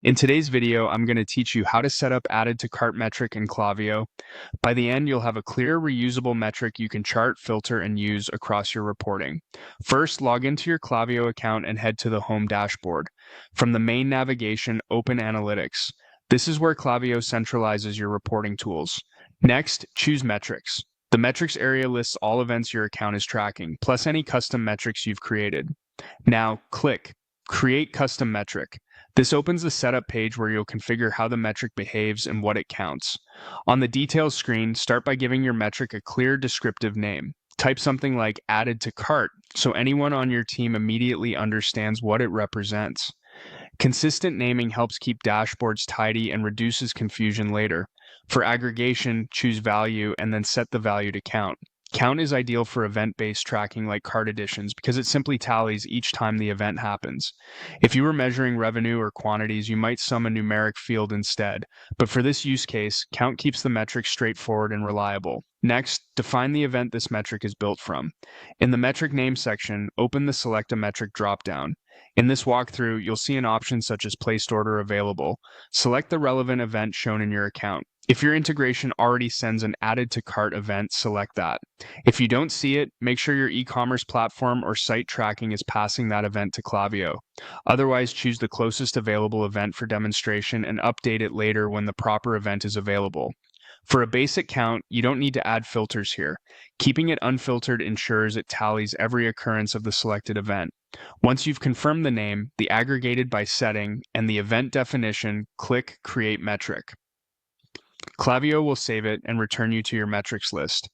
In today's video, I'm going to teach you how to set up added to cart metric in Klaviyo. By the end, you'll have a clear, reusable metric you can chart, filter, and use across your reporting. First, log into your Klaviyo account and head to the home dashboard. From the main navigation, open Analytics. This is where Klaviyo centralizes your reporting tools. Next, choose Metrics. The metrics area lists all events your account is tracking, plus any custom metrics you've created. Now, click Create Custom Metric. This opens the setup page where you'll configure how the metric behaves and what it counts. On the details screen, start by giving your metric a clear descriptive name. Type something like added to cart so anyone on your team immediately understands what it represents. Consistent naming helps keep dashboards tidy and reduces confusion later. For aggregation, choose value and then set the value to count. Count is ideal for event-based tracking like cart additions because it simply tallies each time the event happens. If you were measuring revenue or quantities, you might sum a numeric field instead, but for this use case, count keeps the metric straightforward and reliable. Next, define the event this metric is built from. In the metric name section, open the Select a Metric dropdown. In this walkthrough, you'll see an option such as Placed Order Available. Select the relevant event shown in your account. If your integration already sends an added to cart event, select that. If you don't see it, make sure your e-commerce platform or site tracking is passing that event to Klaviyo. Otherwise, choose the closest available event for demonstration and update it later when the proper event is available. For a basic count, you don't need to add filters here. Keeping it unfiltered ensures it tallies every occurrence of the selected event. Once you've confirmed the name, the aggregated by setting, and the event definition, click Create Metric. Klaviyo will save it and return you to your metrics list.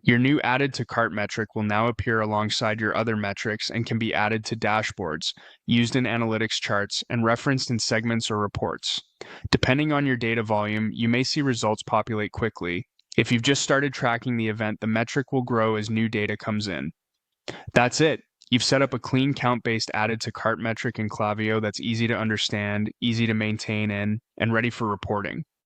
Your new added to cart metric will now appear alongside your other metrics and can be added to dashboards, used in analytics charts, and referenced in segments or reports. Depending on your data volume, you may see results populate quickly. If you've just started tracking the event, the metric will grow as new data comes in. That's it. You've set up a clean count-based added to cart metric in Klaviyo that's easy to understand, easy to maintain in, and ready for reporting.